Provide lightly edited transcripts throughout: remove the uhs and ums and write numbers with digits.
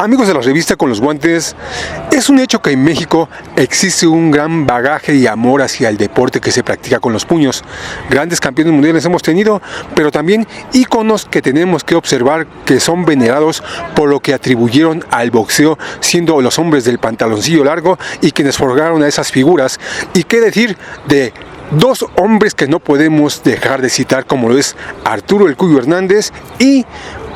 Amigos de la revista Con los Guantes, es un hecho que en México existe un gran bagaje y amor hacia el deporte que se practica con los puños. Grandes campeones mundiales hemos tenido, pero también íconos que tenemos que observar que son venerados por lo que atribuyeron al boxeo, siendo los hombres del pantaloncillo largo y quienes forjaron a esas figuras. Y qué decir de dos hombres que no podemos dejar de citar, como lo es Arturo El Cuyo Hernández y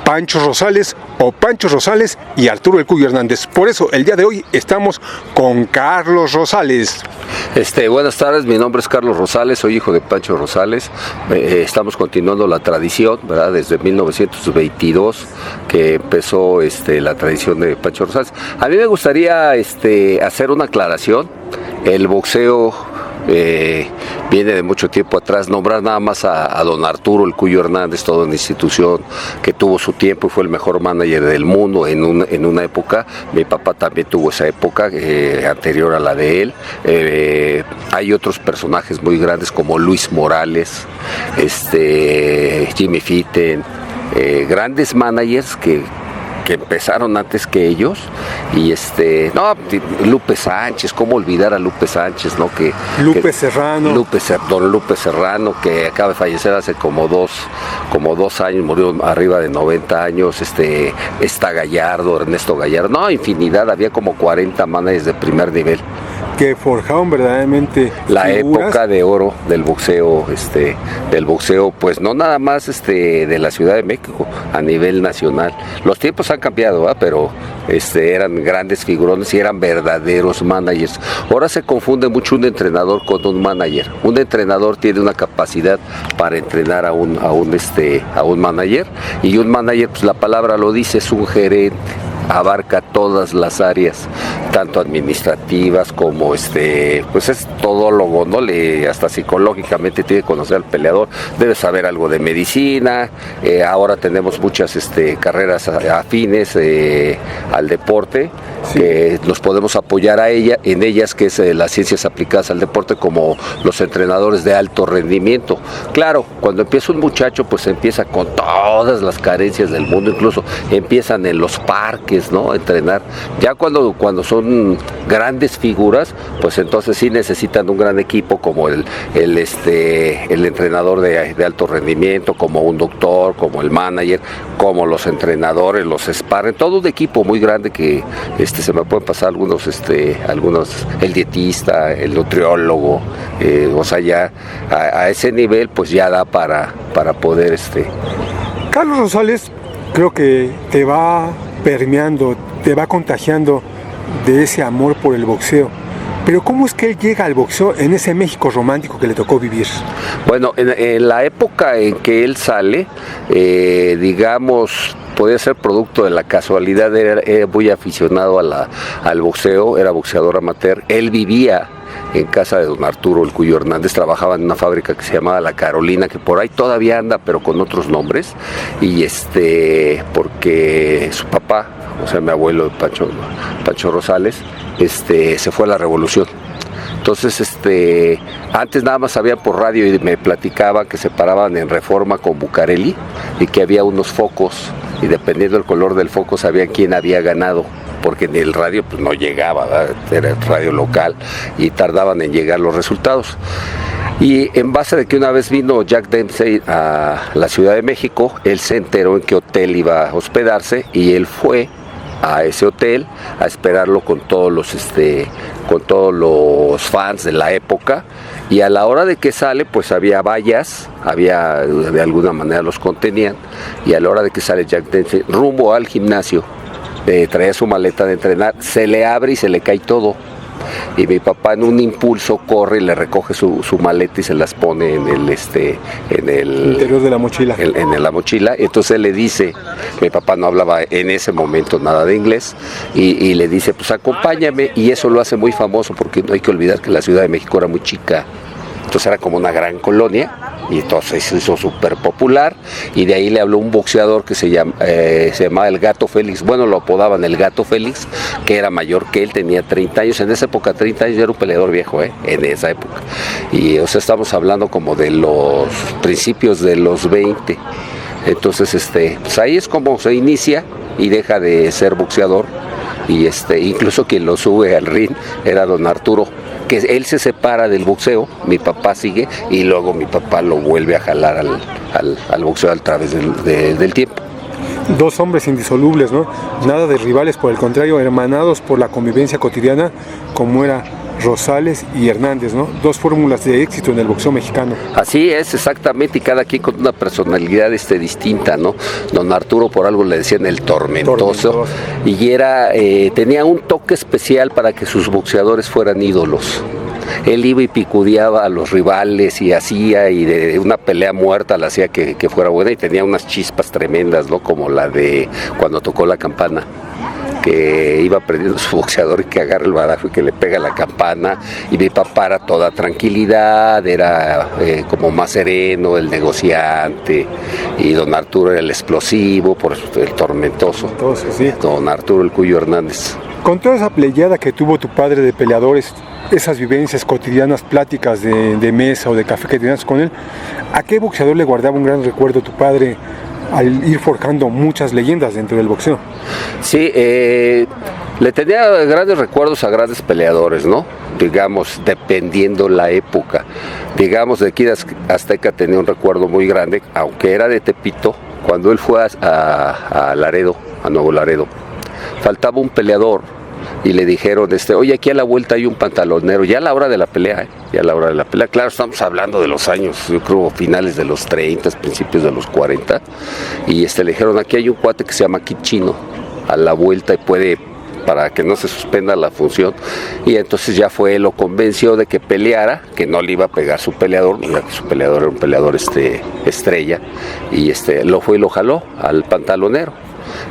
Pancho Rosales, o Pancho Rosales y Arturo El Cuyo Hernández. Por eso el día de hoy estamos con Carlos Rosales. Buenas tardes, mi nombre es Carlos Rosales, soy hijo de Pancho Rosales. Estamos continuando la tradición, ¿verdad? Desde 1922 que empezó la tradición de Pancho Rosales. A mí me gustaría hacer una aclaración. El boxeo viene de mucho tiempo atrás. Nombrar nada más a don Arturo El Cuyo Hernández, toda una institución que tuvo su tiempo y fue el mejor manager del mundo en una época. Mi papá también tuvo esa época anterior a la de él. Hay otros personajes muy grandes como Luis Morales, Jimmy Fitton, grandes managers que empezaron antes que ellos. Y Lupe Sánchez, cómo olvidar a Lupe Sánchez, ¿no? Serrano. Don Lupe Serrano, que acaba de fallecer hace como dos años, murió arriba de 90 años. Está Gallardo, Ernesto Gallardo, no, infinidad, había como 40 managers de primer nivel que forjaron verdaderamente la figuras. Época de oro del boxeo, pues no nada más de la Ciudad de México, a nivel nacional. Los tiempos han cambiado, ¿eh? Pero eran grandes figurones y eran verdaderos managers. Ahora se confunde mucho un entrenador con un manager. Un entrenador tiene una capacidad para entrenar a un manager, y un manager, pues la palabra lo dice, es un gerente. Abarca todas las áreas, tanto administrativas como pues es todólogo, ¿no? Hasta psicológicamente tiene que conocer al peleador, debe saber algo de medicina. Ahora tenemos muchas carreras afines al deporte, sí, que nos podemos apoyar en ellas, que es las ciencias aplicadas al deporte, como los entrenadores de alto rendimiento. Claro, cuando empieza un muchacho, pues empieza con todas las carencias del mundo, incluso empiezan en los parques, ¿no? A entrenar. Ya cuando son grandes figuras, pues entonces sí necesitan un gran equipo, como el entrenador de alto rendimiento, como un doctor, como el manager, como los entrenadores, los sparring, todo un equipo muy grande que se me pueden pasar algunos, el dietista, el nutriólogo, o sea, ya a ese nivel pues ya da para poder Carlos Rosales, creo que te va permeando, te va contagiando de ese amor por el boxeo. Pero ¿cómo es que él llega al boxeo en ese México romántico que le tocó vivir? Bueno, en la época en que él sale, digamos, podía ser producto de la casualidad. Era muy aficionado al boxeo, era boxeador amateur. Él vivía en casa de don Arturo El Cuyo Hernández, trabajaba en una fábrica que se llamaba La Carolina, que por ahí todavía anda, pero con otros nombres. Y porque su papá, o sea, mi abuelo Pancho Rosales, se fue a la revolución. Entonces, antes nada más sabía por radio y me platicaban que se paraban en Reforma con Bucareli y que había unos focos, y dependiendo del color del foco sabían quién había ganado, porque en el radio pues no llegaba, ¿verdad? Era radio local y tardaban en llegar los resultados. Y en base de que una vez vino Jack Dempsey a la Ciudad de México, él se enteró en qué hotel iba a hospedarse y él fue a ese hotel a esperarlo con todos los fans de la época. Y a la hora de que sale, pues había vallas, de alguna manera los contenían, y a la hora de que sale Jack Dempsey rumbo al gimnasio, traía su maleta de entrenar, se le abre y se le cae todo. Y mi papá en un impulso corre y le recoge su maleta y se las pone en el interior de la mochila. En la mochila. Entonces él le dice, mi papá no hablaba en ese momento nada de inglés, y le dice, pues acompáñame, y eso lo hace muy famoso, porque no hay que olvidar que la Ciudad de México era muy chica. Entonces era como una gran colonia, y entonces se hizo súper popular, y de ahí le habló un boxeador que se llamaba el Gato Félix. Bueno, lo apodaban el Gato Félix, que era mayor que él, tenía 30 años, en esa época 30 años, era un peleador viejo, en esa época. Y o sea, estamos hablando como de los principios de los 20. Entonces, pues ahí es como se inicia y deja de ser boxeador. Y incluso quien lo sube al ring era don Arturo, que él se separa del boxeo, mi papá sigue y luego mi papá lo vuelve a jalar al boxeo a través del tiempo. Dos hombres indisolubles, ¿no? Nada de rivales, por el contrario, hermanados por la convivencia cotidiana, como era Rosales y Hernández, ¿no? Dos fórmulas de éxito en el boxeo mexicano. Así es, exactamente, y cada quien con una personalidad distinta, ¿no? Don Arturo por algo le decían el tormentoso. Y tenía un toque especial para que sus boxeadores fueran ídolos. Él iba y picudeaba a los rivales y de una pelea muerta la hacía que fuera buena, y tenía unas chispas tremendas, ¿no? Como la de cuando tocó la campana, que iba aprendiendo su boxeador y que agarra el badajo y que le pega la campana, y mi papá era toda tranquilidad, era como más sereno, el negociante, y don Arturo era el explosivo, por eso el tormentoso. Entonces, sí. Don Arturo el Cuyo Hernández. Con toda esa pleiada que tuvo tu padre de peleadores, esas vivencias cotidianas, pláticas de mesa o de café que tenías con él, ¿a qué boxeador le guardaba un gran recuerdo tu padre al ir forjando muchas leyendas dentro del boxeo? Sí, le tenía grandes recuerdos a grandes peleadores, ¿no? Digamos, dependiendo la época. Digamos, de Kid Azteca tenía un recuerdo muy grande, aunque era de Tepito, cuando él fue a Laredo, a Nuevo Laredo. Faltaba un peleador y le dijeron, oye, aquí a la vuelta hay un pantalonero, ya a la hora de la pelea, ya a la hora de la pelea. Claro, estamos hablando de los años, yo creo, finales de los 30, principios de los 40, y le dijeron, aquí hay un cuate que se llama Kid Chino, a la vuelta, y puede, para que no se suspenda la función. Y entonces ya lo convenció de que peleara, que no le iba a pegar su peleador, ya que su peleador era un peleador estrella, y lo fue y lo jaló al pantalonero.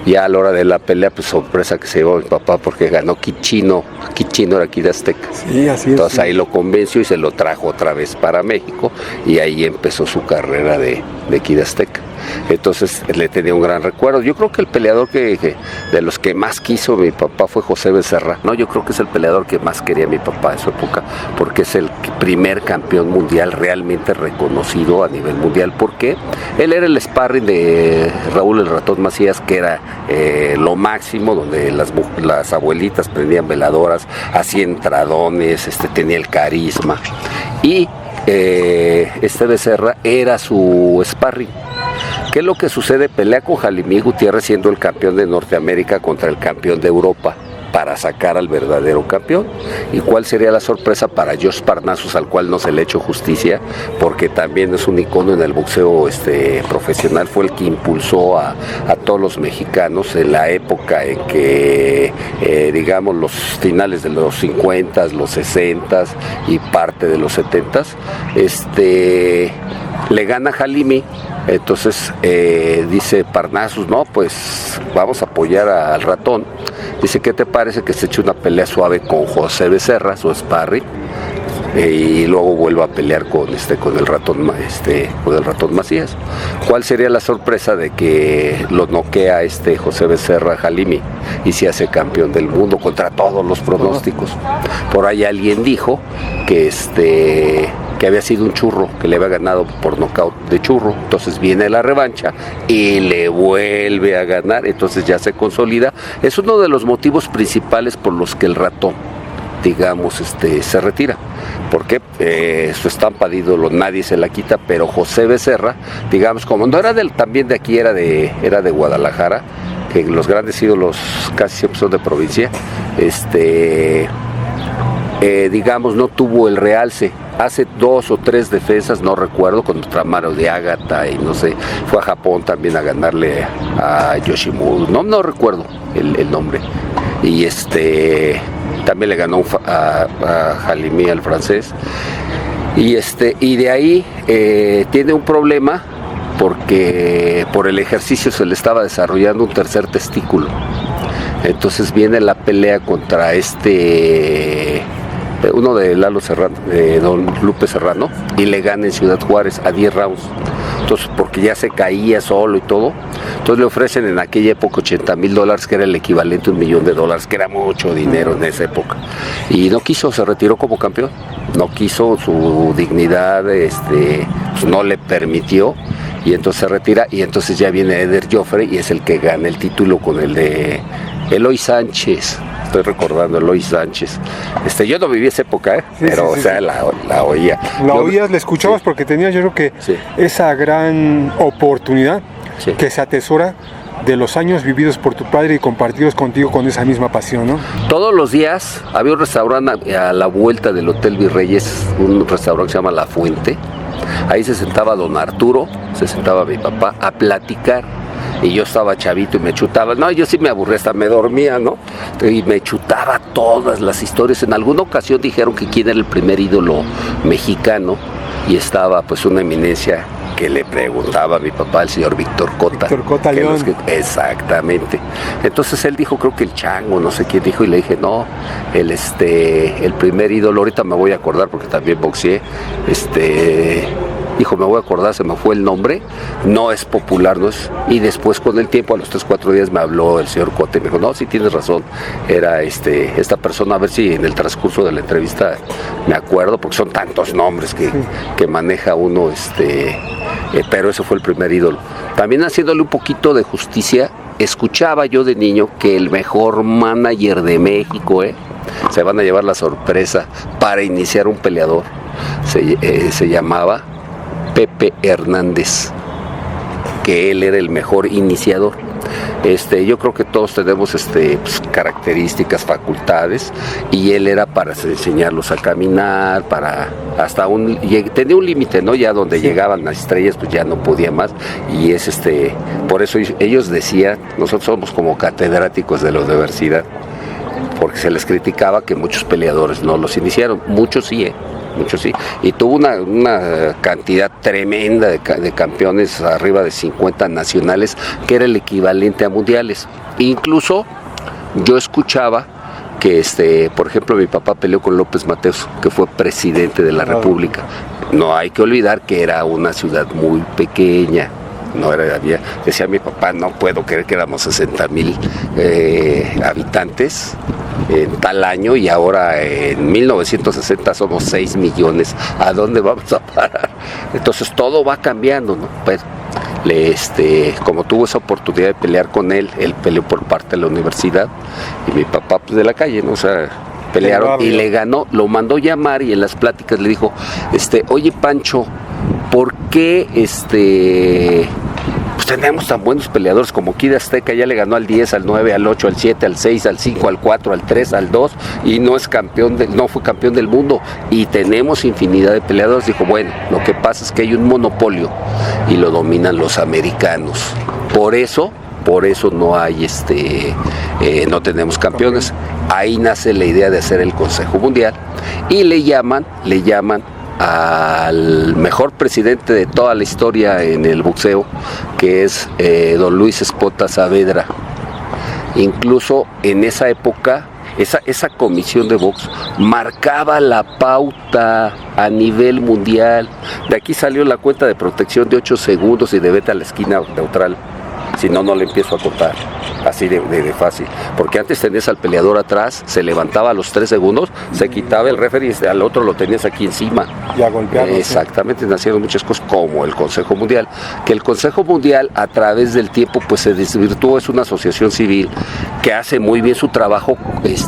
Ya a la hora de la pelea, pues sorpresa que se llevó mi papá, porque ganó Kid Chino era Kid Azteca. Sí, así es. Entonces ahí lo convenció y se lo trajo otra vez para México, y ahí empezó su carrera de Kid Azteca. Entonces le tenía un gran recuerdo. Yo creo que el peleador que de los que más quiso mi papá fue José Becerra. No, yo creo que es el peleador que más quería mi papá en su época, porque es el primer campeón mundial realmente reconocido a nivel mundial, porque él era el sparring de Raúl el Ratón Macías, que era lo máximo, donde las abuelitas prendían veladoras, hacía entradones, tenía el carisma, y Becerra era su sparring. ¿Qué es lo que sucede? Pelea con Jalimí Gutiérrez, siendo el campeón de Norteamérica contra el campeón de Europa, para sacar al verdadero campeón. ¿Y cuál sería la sorpresa para Josh Parnassus, al cual no se le ha hecho justicia, porque también es un icono en el boxeo profesional? Fue el que impulsó a todos los mexicanos en la época en que, digamos, los finales de los 50, los 60 y parte de los 70, le gana Jalimi. Entonces dice Parnassus, no, pues vamos a apoyar al Ratón. Dice, ¿qué te parece que se eche una pelea suave con José Becerra, su sparring, y luego vuelva a pelear con el Ratón, con el Ratón Macías? ¿Cuál sería la sorpresa de que lo noquea José Becerra Jalimi y se hace campeón del mundo contra todos los pronósticos? Por ahí alguien dijo que que había sido un churro, que le había ganado por nocaut de churro. Entonces viene la revancha y le vuelve a ganar, entonces ya se consolida. Es uno de los motivos principales por los que el Ratón, digamos, se retira, porque su estampa de ídolo nadie se la quita, pero José Becerra, digamos, como no era también de aquí, era de Guadalajara, que los grandes ídolos casi siempre son de provincia, digamos, no tuvo el realce. Hace 2 o 3 defensas, no recuerdo, contra Maro de Ágata, y no sé, fue a Japón también a ganarle a Yoshimura, no recuerdo el nombre, y también le ganó a Jalimi, al francés, y de ahí tiene un problema, porque por el ejercicio se le estaba desarrollando un tercer testículo. Entonces viene la pelea contra uno de Lalo Serrano, don Lupe Serrano, y le gana en Ciudad Juárez a 10 rounds. Entonces, porque ya se caía solo y todo, entonces le ofrecen en aquella época $80,000, que era el equivalente a $1 millón, que era mucho dinero en esa época. Y no quiso, se retiró como campeón. No quiso, su dignidad pues no le permitió, y entonces se retira, y entonces ya viene Eder Joffre y es el que gana el título con el de Eloy Sánchez. Estoy recordando Eloy Sánchez. Yo no viví esa época, pero o sea, la oía. La oías, la escuchabas porque tenías, yo creo que esa gran oportunidad que se atesora de los años vividos por tu padre y compartidos contigo con esa misma pasión, ¿no? Todos los días había un restaurante a la vuelta del Hotel Virreyes, un restaurante que se llama La Fuente. Ahí se sentaba don Arturo, se sentaba mi papá a platicar. Y yo estaba chavito y me chutaba, no, yo sí me aburría, hasta me dormía, ¿no? Y me chutaba todas las historias. En alguna ocasión dijeron que quién era el primer ídolo mexicano, y estaba pues una eminencia que le preguntaba a mi papá, el señor Víctor Cota. Víctor Cota León. Exactamente. Entonces él dijo, creo que el Chango, no sé quién dijo, y le dije, no, el primer ídolo, ahorita me voy a acordar porque también boxeé, dijo, me voy a acordar, se me fue el nombre, no es popular, no es. Y después con el tiempo, a los 3-4 días me habló el señor Cota y me dijo, no, sí tienes razón, era esta persona, a ver si en el transcurso de la entrevista me acuerdo, porque son tantos nombres que maneja uno, pero ese fue el primer ídolo. También haciéndole un poquito de justicia, escuchaba yo de niño que el mejor manager de México, se van a llevar la sorpresa para iniciar un peleador, se llamaba Pepe Hernández, que él era el mejor iniciador. Yo creo que todos tenemos pues, características, facultades, y él era para enseñarlos a caminar, tenía un límite, ¿no? Ya donde llegaban las estrellas, pues ya no podía más, y es por eso ellos decían, nosotros somos como catedráticos de la universidad, porque se les criticaba que muchos peleadores no los iniciaron, muchos sí, y tuvo una cantidad tremenda de campeones, arriba de 50 nacionales, que era el equivalente a mundiales. Incluso yo escuchaba que, por ejemplo, mi papá peleó con López Mateos, que fue presidente de la República. No hay que olvidar que era una ciudad muy pequeña. Decía mi papá, no puedo creer que éramos 60,000 habitantes en tal año, y ahora en 1960 somos 6 millones. ¿A dónde vamos a parar? Entonces todo va cambiando, ¿no? Pues, como tuvo esa oportunidad de pelear con él peleó por parte de la universidad, y mi papá pues de la calle, ¿no? O sea, pelearon y le ganó, lo mandó llamar, y en las pláticas le dijo, oye Pancho, ¿por qué pues tenemos tan buenos peleadores como Kid Azteca? Ya le ganó al 10, al 9, al 8, al 7, al 6, al 5, al 4, al 3, al 2, y no fue campeón del mundo, y tenemos infinidad de peleadores. Dijo, bueno, lo que pasa es que hay un monopolio y lo dominan los americanos, por eso no hay no tenemos campeones. Ahí nace la idea de hacer el Consejo Mundial, y le llaman al mejor presidente de toda la historia en el boxeo, que es don Luis Espota Saavedra. Incluso en esa época, esa comisión de box marcaba la pauta a nivel mundial. De aquí salió la cuenta de protección de 8 segundos y de vete a la esquina neutral. Si no, no le empiezo a contar. Así de fácil. Porque antes tenías al peleador atrás, se levantaba a los 3 segundos, se quitaba el referee y al otro lo tenías aquí encima. Y a golpearlo. Exactamente, nacieron muchas cosas como el Consejo Mundial. Que el Consejo Mundial, a través del tiempo, pues se desvirtuó, es una asociación civil que hace muy bien su trabajo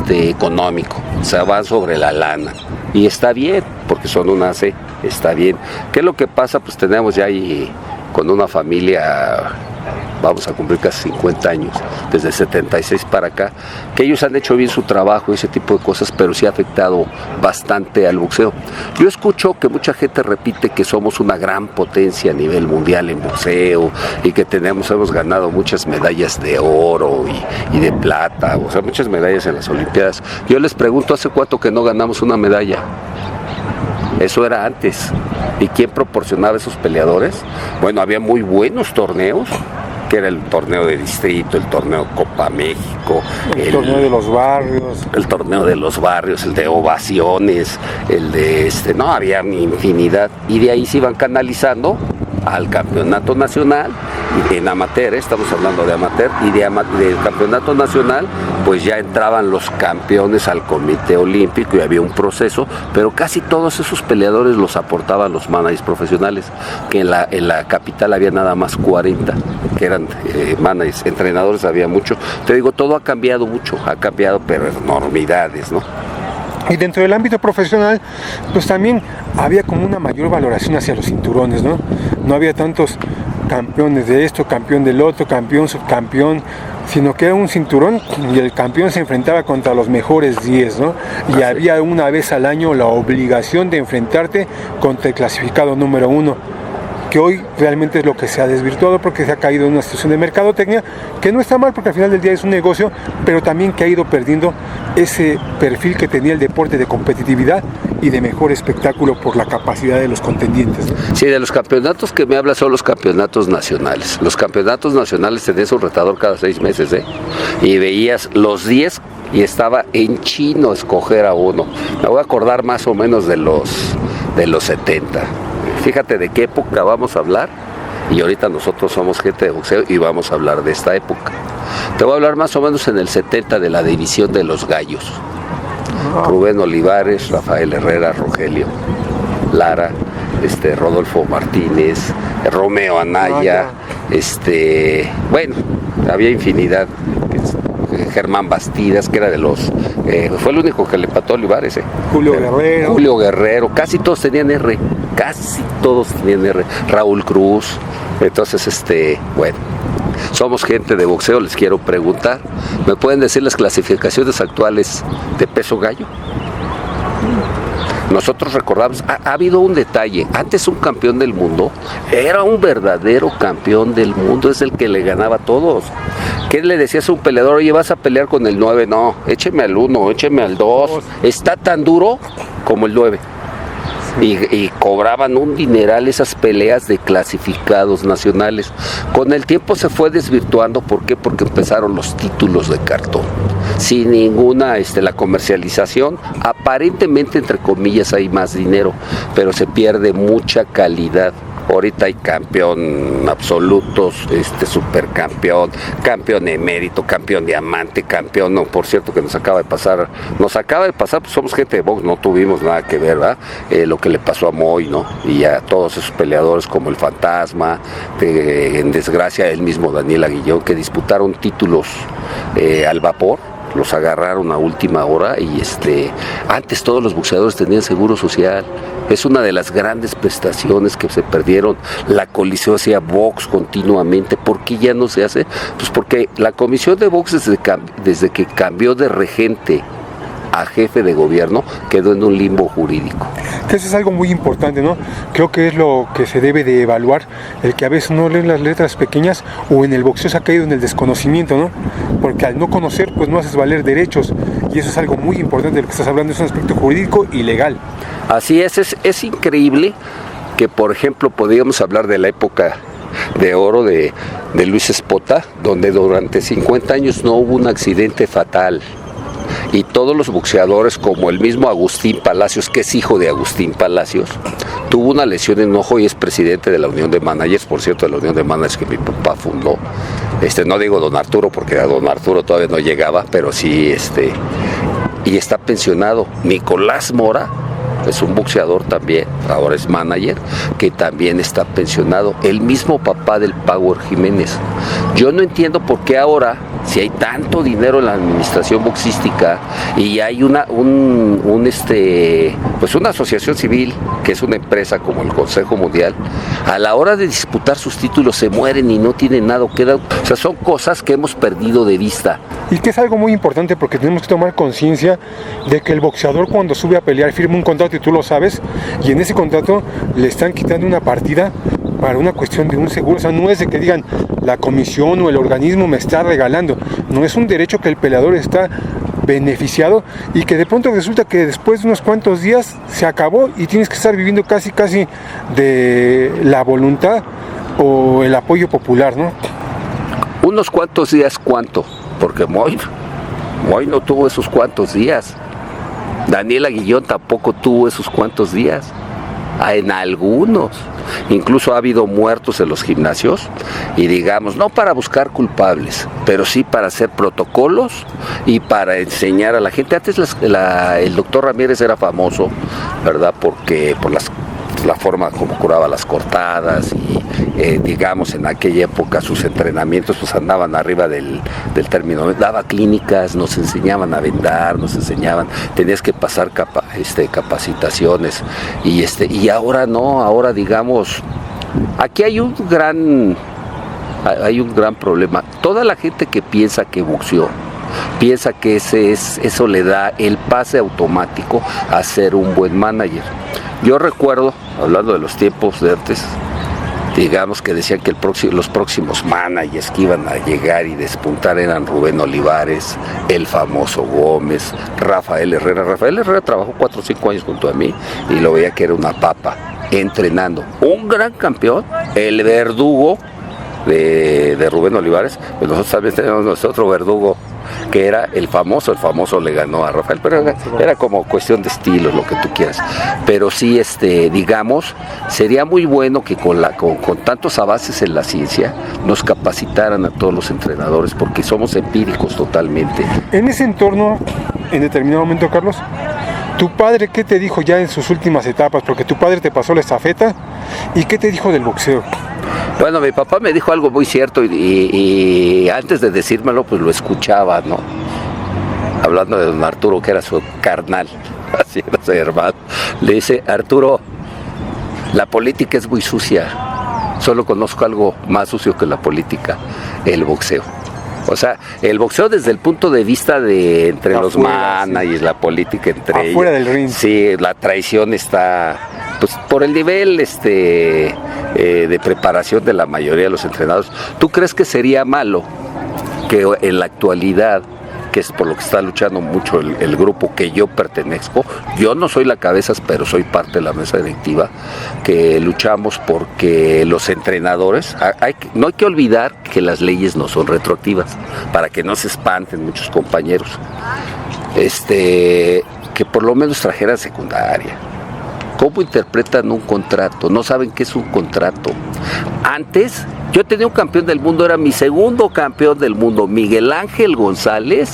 económico. O sea, van sobre la lana. Y está bien, porque son una AC, está bien. ¿Qué es lo que pasa? Pues tenemos ya ahí con una familia, vamos a cumplir casi 50 años, desde el 76 para acá, que ellos han hecho bien su trabajo y ese tipo de cosas, pero sí ha afectado bastante al boxeo. Yo escucho que mucha gente repite que somos una gran potencia a nivel mundial en boxeo, y que hemos ganado muchas medallas de oro y de plata, o sea, muchas medallas en las Olimpiadas. Yo les pregunto, ¿hace cuánto que no ganamos una medalla? Eso era antes. ¿Y quién proporcionaba esos peleadores? Bueno, había muy buenos torneos, que era el torneo de distrito, el torneo Copa México, el torneo de los barrios, el de ovaciones, el de no, había infinidad, y de ahí se iban canalizando al campeonato nacional, en amateur, estamos hablando de amateur, y del campeonato nacional, pues ya entraban los campeones al Comité Olímpico y había un proceso, pero casi todos esos peleadores los aportaban los managers profesionales, que en la capital había nada más 40, que eran managers, entrenadores había mucho. Te digo, todo ha cambiado mucho, pero enormidades, ¿no? Y dentro del ámbito profesional, pues también había como una mayor valoración hacia los cinturones, ¿no? No había tantos campeones de esto, campeón del otro, campeón, subcampeón, sino que era un cinturón y el campeón se enfrentaba contra los mejores 10, ¿no? Y había una vez al año la obligación de enfrentarte contra el clasificado número 1. Que hoy realmente es lo que se ha desvirtuado porque se ha caído en una situación de mercadotecnia que no está mal porque al final del día es un negocio, pero también que ha ido perdiendo ese perfil que tenía el deporte de competitividad y de mejor espectáculo por la capacidad de los contendientes. Sí, de los campeonatos que me hablas son los campeonatos nacionales. Los campeonatos nacionales tenías un retador cada 6 meses, y veías los 10 y estaba en chino escoger a uno. Me voy a acordar más o menos de los 70. Fíjate de qué época vamos a hablar, y ahorita nosotros somos gente de boxeo y vamos a hablar de esta época. Te voy a hablar más o menos en el 70 de la división de los gallos. Rubén Olivares, Rafael Herrera, Rogelio Lara, Rodolfo Martínez, Romeo Anaya, bueno, había infinidad. Germán Bastidas, que era de los... fue el único que le empató a Olivares. Julio Guerrero, casi todos tenían R. Raúl Cruz. Entonces, bueno, somos gente de boxeo, les quiero preguntar, ¿me pueden decir las clasificaciones actuales de peso gallo? Nosotros recordamos, ha habido un detalle, antes un campeón del mundo era un verdadero campeón del mundo, es el que le ganaba a todos. ¿Qué le decías a un peleador? Oye, vas a pelear con el 9, no, écheme al 1, écheme al 2, está tan duro como el 9. Y cobraban un dineral esas peleas de clasificados nacionales. Con el tiempo se fue desvirtuando. ¿Por qué? Porque empezaron los títulos de cartón. Sin ninguna la comercialización. Aparentemente, entre comillas, hay más dinero, pero se pierde mucha calidad. Ahorita hay campeón absolutos, supercampeón, campeón emérito, campeón diamante, campeón, no, por cierto que nos acaba de pasar, pues somos gente de box, no tuvimos nada que ver, ¿verdad? Lo que le pasó a Moy, ¿no? Y a todos esos peleadores como el Fantasma, en desgracia el mismo Daniel Aguillón, que disputaron títulos al vapor. Los agarraron a última hora y antes todos los boxeadores tenían seguro social. Es una de las grandes prestaciones que se perdieron. La Coliseo hacía box continuamente. ¿Por qué ya no se hace? Pues porque la comisión de box desde que cambió de regente a jefe de gobierno quedó en un limbo jurídico. Que eso es algo muy importante, ¿no? Creo que es lo que se debe de evaluar, el que a veces no leen las letras pequeñas o en el boxeo se ha caído en el desconocimiento, ¿no? Porque al no conocer, pues no haces valer derechos y eso es algo muy importante de lo que estás hablando, es un aspecto jurídico y legal. Así es increíble que, por ejemplo, podríamos hablar de la época de oro de Luis Espota, donde durante 50 años no hubo un accidente fatal. Y todos los boxeadores, como el mismo Agustín Palacios, que es hijo de Agustín Palacios, tuvo una lesión en un ojo y es presidente de la Unión de Managers, por cierto, de la Unión de Managers que mi papá fundó. No digo don Arturo, porque a don Arturo todavía no llegaba, pero sí, y está pensionado. Nicolás Mora es un boxeador también, ahora es manager, que también está pensionado. El mismo papá del Power Jiménez. Yo no entiendo por qué ahora, si hay tanto dinero en la administración boxística y hay una asociación civil que es una empresa como el Consejo Mundial, a la hora de disputar sus títulos se mueren y no tienen nada, quedan, o sea, son cosas que hemos perdido de vista. Y que es algo muy importante porque tenemos que tomar conciencia de que el boxeador cuando sube a pelear firma un contrato y tú lo sabes, y en ese contrato le están quitando una partida para una cuestión de un seguro. O sea, no es de que digan la comisión o el organismo me está regalando, no, es un derecho que el peleador está beneficiado y que de pronto resulta que después de unos cuantos días se acabó y tienes que estar viviendo casi de la voluntad o el apoyo popular, ¿no? Unos cuantos días, ¿cuánto? Porque Moy no tuvo esos cuantos días. Daniel Aguillón tampoco tuvo esos cuantos días. en algunos. Incluso ha habido muertos en los gimnasios y digamos, no para buscar culpables, pero sí para hacer protocolos y para enseñar a la gente. Antes el doctor Ramírez era famoso, ¿verdad? Porque por la forma como curaba las cortadas y digamos en aquella época sus entrenamientos pues andaban arriba del término, daba clínicas, nos enseñaban a vendar, tenías que pasar capacitaciones y ahora no, ahora digamos, aquí hay un gran problema. Toda la gente que piensa que boxeó piensa que eso le da el pase automático a ser un buen manager. Yo recuerdo, hablando de los tiempos de antes, digamos que decían que los próximos managers que iban a llegar y despuntar eran Rubén Olivares, el famoso Gómez, Rafael Herrera. Rafael Herrera trabajó 4 o 5 años junto a mí y lo veía que era una papa, entrenando. Un gran campeón, el verdugo de Rubén Olivares, pues nosotros también tenemos nuestro otro verdugo, que era el famoso le ganó a Rafael, pero era como cuestión de estilos, lo que tú quieras. Pero sí, digamos, sería muy bueno que con tantos avances en la ciencia nos capacitaran a todos los entrenadores, porque somos empíricos totalmente. En ese entorno, en determinado momento, Carlos, ¿tu padre qué te dijo ya en sus últimas etapas? Porque tu padre te pasó la estafeta, ¿y qué te dijo del boxeo? Bueno, mi papá me dijo algo muy cierto y antes de decírmelo, pues lo escuchaba, ¿no? Hablando de don Arturo, que era su carnal, así era su hermano. Le dice, Arturo, la política es muy sucia, solo conozco algo más sucio que la política, el boxeo. O sea, el boxeo desde el punto de vista de entre los managers, sí, la política entre ellos. Afuera del ring. Sí, la traición está, pues por el nivel de preparación de la mayoría de los entrenados. ¿Tú crees que sería malo que en la actualidad, que es por lo que está luchando mucho el grupo que yo pertenezco, yo no soy la cabeza, pero soy parte de la mesa directiva, que luchamos porque los entrenadores, no hay que olvidar que las leyes no son retroactivas, para que no se espanten muchos compañeros, que por lo menos trajeran secundaria. ¿Cómo interpretan un contrato? No saben qué es un contrato. Antes, yo tenía un campeón del mundo, era mi segundo campeón del mundo, Miguel Ángel González,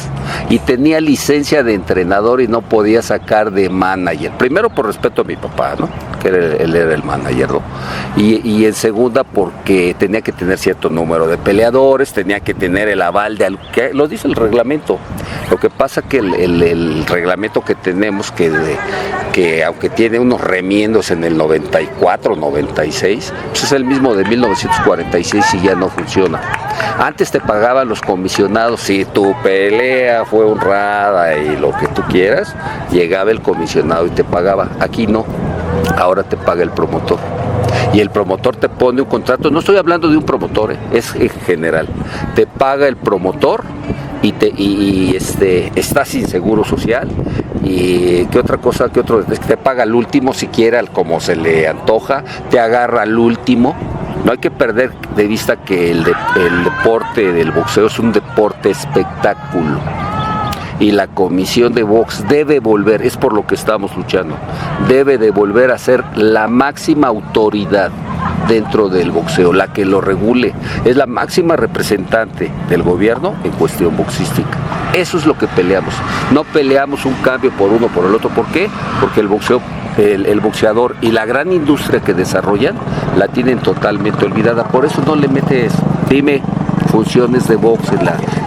y tenía licencia de entrenador y no podía sacar de manager. Primero por respeto a mi papá, ¿no? Que él era el manager, ¿no? Y en segunda porque tenía que tener cierto número de peleadores, tenía que tener el aval de algo, que lo dice el reglamento. Lo que pasa que el reglamento que tenemos, que aunque tiene unos remiendos en el 94, 96, pues es el mismo de 1946 y ya no funciona. Antes te pagaban los comisionados, si tu pelea fue honrada y lo que tú quieras, llegaba el comisionado y te pagaba. Aquí no, ahora te paga el promotor. Y el promotor te pone un contrato, no estoy hablando de un promotor, es en general, te paga el promotor y estás sin seguro social. Y qué otra cosa, es que te paga al último siquiera, como se le antoja, te agarra al último. No hay que perder de vista que el deporte del boxeo es un deporte espectáculo. Y la comisión de box debe volver, es por lo que estamos luchando, debe de volver a ser la máxima autoridad dentro del boxeo, la que lo regule, es la máxima representante del gobierno en cuestión boxística. Eso es lo que peleamos, no peleamos un cambio por uno por el otro. ¿Por qué? Porque el boxeo, el boxeador y la gran industria que desarrollan la tienen totalmente olvidada. Por eso no le metes, dime, funciones de box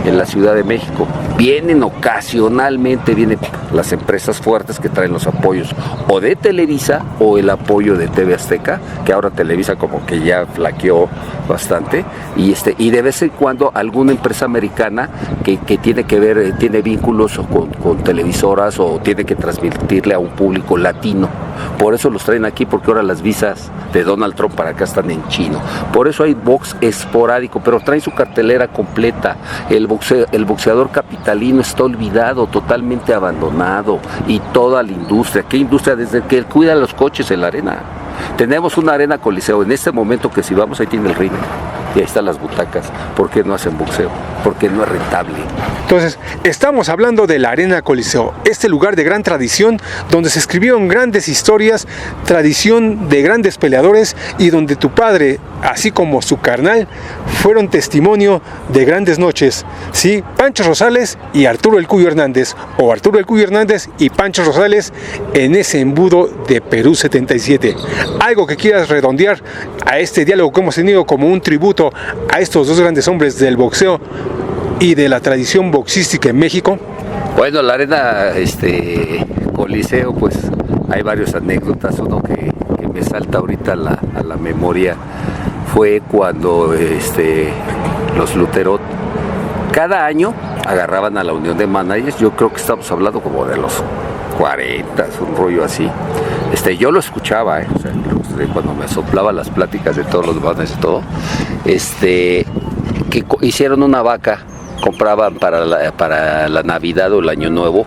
en la Ciudad de México. Vienen ocasionalmente, vienen las empresas fuertes que traen los apoyos o de Televisa o el apoyo de TV Azteca, que ahora Televisa como que ya flaqueó bastante, y de vez en cuando alguna empresa americana que tiene que ver, tiene vínculos con televisoras o tiene que transmitirle a un público latino. Por eso los traen aquí, porque ahora las visas de Donald Trump para acá están en chino. Por eso hay box esporádico, pero traen su cartelera completa. El boxeador capitalino está olvidado, totalmente abandonado, y toda la industria. ¿Qué industria? Desde que cuida los coches en la arena. Tenemos una arena Coliseo en este momento que si vamos ahí tiene el ring. y ahí están las butacas. ¿Por qué no hacen boxeo? Porque no es rentable. Entonces, estamos hablando de la Arena Coliseo, este lugar de gran tradición, donde se escribieron grandes historias, tradición de grandes peleadores, y donde tu padre, así como su carnal, fueron testimonio de grandes noches, ¿sí? Pancho Rosales y Arturo El Cuyo Hernández, o Arturo El Cuyo Hernández y Pancho Rosales en ese embudo de Perú 77. Algo que quieras redondear a este diálogo que hemos tenido como un tributo a estos dos grandes hombres del boxeo y de la tradición boxística en México. Bueno, la Arena Coliseo, pues hay varias anécdotas. Uno que me salta ahorita a la memoria fue cuando los Luterot cada año agarraban a la unión de managers. Yo creo que estamos hablando como de los 40, un rollo así. Yo lo escuchaba, o sea, cuando me soplaba las pláticas de todos los managers y todo, que hicieron una vaca, compraban para la Navidad o el Año Nuevo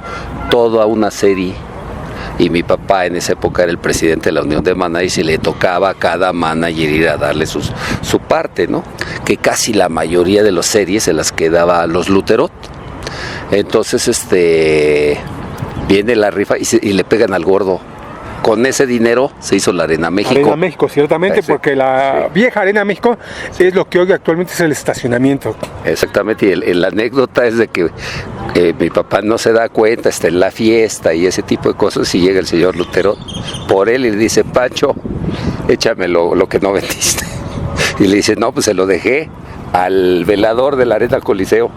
toda una serie, y mi papá en esa época era el presidente de la unión de managers y le tocaba a cada manager ir a darle su parte, ¿no? Que casi la mayoría de las series se las quedaba a los Luterot. Entonces viene la rifa y le pegan al gordo. Con ese dinero se hizo la Arena México. Arena México, ciertamente, porque la vieja Arena México es lo que hoy actualmente es el estacionamiento. Exactamente, y la anécdota es de que mi papá no se da cuenta, está en la fiesta y ese tipo de cosas, y llega el señor Lutero por él y le dice: Pancho, échame lo que no vendiste. Y le dice: no, pues se lo dejé al velador de la Arena Coliseo.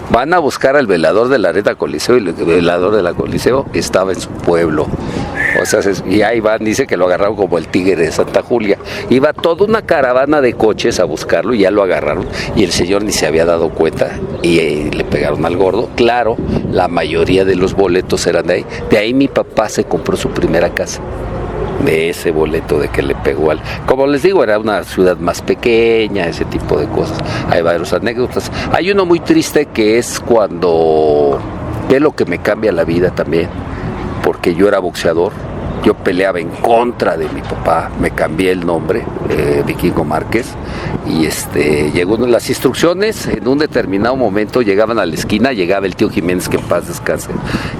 Van a buscar al velador de la Arena Coliseo, y el velador de la Coliseo estaba en su pueblo. O sea, y ahí van, dice que lo agarraron como el tigre de Santa Julia. Iba toda una caravana de coches a buscarlo y ya lo agarraron, y el señor ni se había dado cuenta, y le pegaron al gordo. Claro, la mayoría de los boletos eran de ahí. De ahí mi papá se compró su primera casa, de ese boleto de que le pegó como les digo, era una ciudad más pequeña, ese tipo de cosas. Hay varias anécdotas. Hay uno muy triste que es cuando ve lo que me cambia la vida también, porque yo era boxeador, yo peleaba en contra de mi papá, me cambié el nombre, Vikingo Márquez, y llegó las instrucciones. En un determinado momento llegaban a la esquina, llegaba el tío Jiménez, que en paz descanse,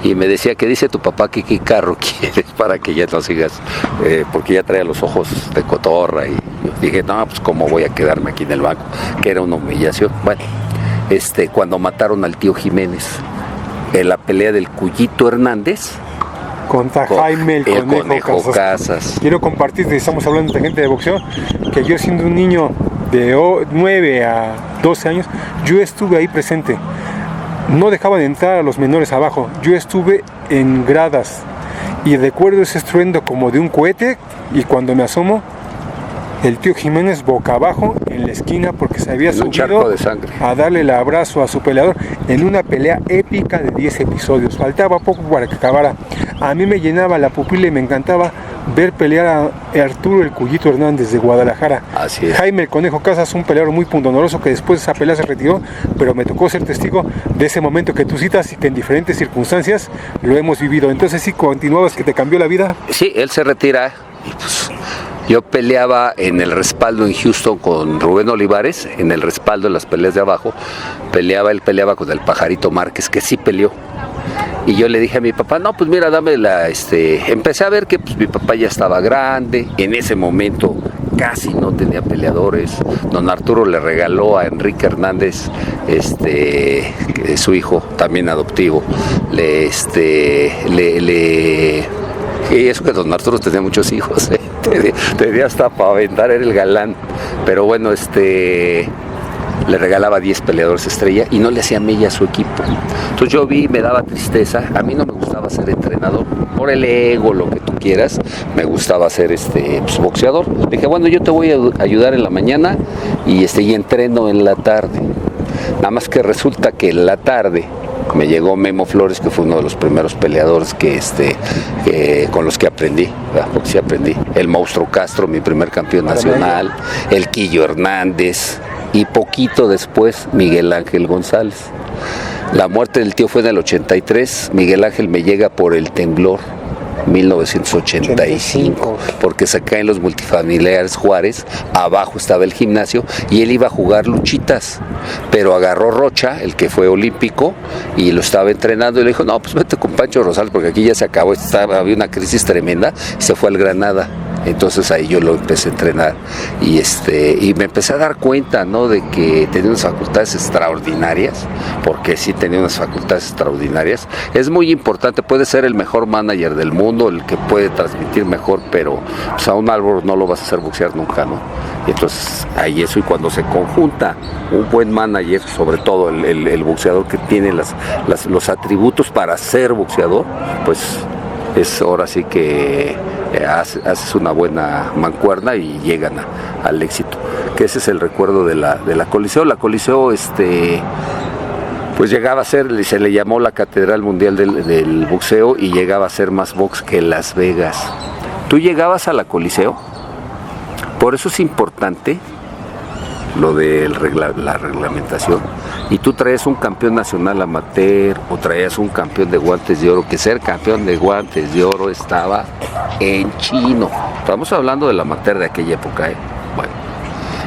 y me decía: ¿qué dice tu papá? ¿Qué carro quieres para que ya no sigas? Porque ya traía los ojos de cotorra, y yo dije: no, pues cómo voy a quedarme aquí en el banco, que era una humillación. Bueno, cuando mataron al tío Jiménez, en la pelea del Cuyito Hernández contra Jaime el Conejo Casas. Quiero compartirte, estamos hablando de gente de boxeo, que yo, siendo un niño de 9 a 12 años, yo estuve ahí presente. No dejaban entrar a los menores abajo, yo estuve en gradas y recuerdo ese estruendo como de un cohete, y cuando me asomo, el tío Jiménez boca abajo en la esquina, porque se había subido a darle el abrazo a su peleador en una pelea épica de 10 episodios. Faltaba poco para que acabara. A mí me llenaba la pupila y me encantaba ver pelear a Arturo El Cuyito Hernández de Guadalajara. Así es. Jaime el Conejo Casas, un peleador muy pundonoroso que después de esa pelea se retiró, pero me tocó ser testigo de ese momento que tú citas y que en diferentes circunstancias lo hemos vivido. Entonces, sí, continuabas, que te cambió la vida. Sí, él se retira y pues yo peleaba en el respaldo en Houston con Rubén Olivares, en el respaldo de las peleas de abajo. Él peleaba con el Pajarito Márquez, que sí peleó. Y yo le dije a mi papá: no, pues mira, dame Empecé a ver que pues mi papá ya estaba grande, en ese momento casi no tenía peleadores. Don Arturo le regaló a Enrique Hernández, su hijo, también adoptivo, y eso que don Arturo tenía muchos hijos, tenía hasta para aventar, era el galán. Pero bueno, le regalaba 10 peleadores estrella y no le hacía mella a su equipo. Entonces yo me daba tristeza. A mí no me gustaba ser entrenador, por el ego, lo que tú quieras. Me gustaba ser pues, boxeador. Le dije: bueno, yo te voy a ayudar en la mañana y entreno en la tarde. Nada más que resulta que en la tarde me llegó Memo Flores, que fue uno de los primeros peleadores con los que aprendí, porque sí aprendí. El Monstruo Castro, mi primer campeón nacional, el Quillo Hernández, y poquito después Miguel Ángel González. La muerte del tío fue en el 83, Miguel Ángel me llega por el temblor 1985, porque se caen los multifamiliares Juárez, abajo estaba el gimnasio y él iba a jugar luchitas, pero agarró Rocha, el que fue olímpico, y lo estaba entrenando y le dijo, no, pues vete con Pancho Rosales porque aquí ya se acabó, había una crisis tremenda, y se fue al Granada. Entonces ahí yo lo empecé a entrenar y me empecé a dar cuenta, ¿no?, de que tenía unas facultades extraordinarias, porque sí tenía unas facultades extraordinarias. Es muy importante, puede ser el mejor manager del mundo, el que puede transmitir mejor, pero pues, a un árbol no lo vas a hacer boxear nunca, ¿no? Y entonces ahí eso, y cuando se conjunta un buen manager, sobre todo el boxeador que tiene los atributos para ser boxeador, pues es ahora sí que haces una buena mancuerna y llegan al éxito. Que ese es el recuerdo de la Coliseo. La Coliseo pues llegaba a ser, se le llamó la Catedral Mundial del Boxeo, y llegaba a ser más box que Las Vegas. Tú llegabas a la Coliseo, por eso es importante lo de la reglamentación, y tú traías un campeón nacional amateur o traías un campeón de guantes de oro, que ser campeón de guantes de oro estaba en chino. Estamos hablando del amateur de aquella época, ¿eh? Bueno,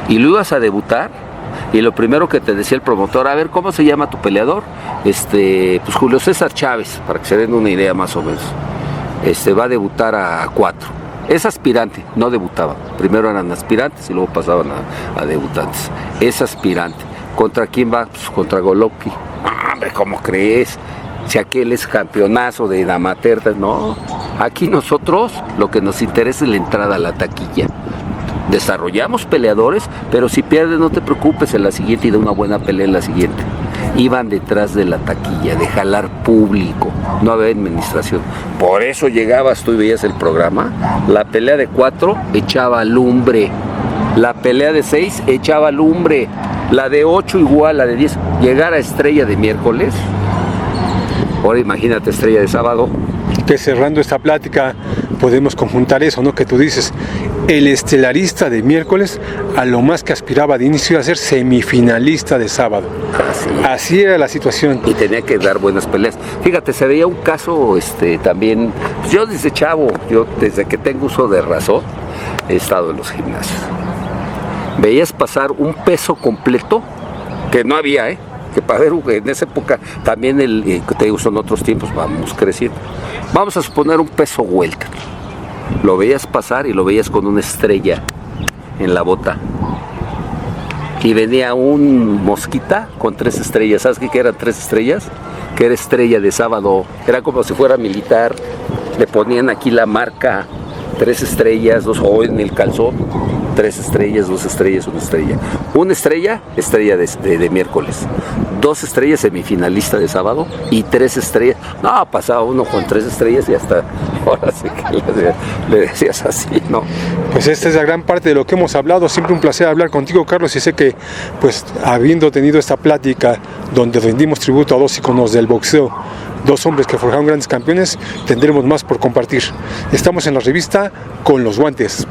y lo ibas a debutar, y lo primero que te decía el promotor, a ver, ¿cómo se llama tu peleador? Pues Julio César Chávez, para que se den una idea más o menos. Va a debutar a 4. Es aspirante, no debutaba. Primero eran aspirantes y luego pasaban a debutantes. Es aspirante. ¿Contra quién va? Pues contra Golovkin. Hombre, ¿cómo crees? Si aquel es campeonazo de amateur, no. Aquí nosotros lo que nos interesa es la entrada a la taquilla. Desarrollamos peleadores, pero si pierdes no te preocupes, en la siguiente, y da una buena pelea en la siguiente. Iban detrás de la taquilla, de jalar público, no había administración. Por eso llegabas tú y veías el programa. La pelea de 4 echaba lumbre, la pelea de 6 echaba lumbre, la de 8 igual, la de 10. Llegar a estrella de miércoles, ahora imagínate estrella de sábado. Que cerrando esta plática podemos conjuntar eso, ¿no?, que tú dices, el estelarista de miércoles a lo más que aspiraba de inicio a ser semifinalista de sábado. Así era la situación. Y tenía que dar buenas peleas. Fíjate, se veía un caso también, pues yo desde chavo, desde que tengo uso de razón, he estado en los gimnasios. Veías pasar un peso completo, que no había, que para ver en esa época también te digo, son otros tiempos, vamos creciendo. Vamos a suponer un peso welter. Lo veías pasar y lo veías con una estrella en la bota. Y venía un Mosquita con 3 estrellas. ¿Sabes qué eran 3 estrellas? Que era estrella de sábado. Era como si fuera militar. Le ponían aquí la marca, 3 estrellas, 2 en el calzón. 3 estrellas, 2 estrellas, 1 estrella. 1 estrella, estrella de miércoles. 2 estrellas, semifinalista de sábado. Y 3 estrellas. No, pasaba uno con 3 estrellas y hasta ahora sí que le decías así, ¿no? Pues esta es la gran parte de lo que hemos hablado. Siempre un placer hablar contigo, Carlos, y sé que, pues, habiendo tenido esta plática donde rendimos tributo a 2 íconos del boxeo, 2 hombres que forjaron grandes campeones, tendremos más por compartir. Estamos en la revista Con los Guantes.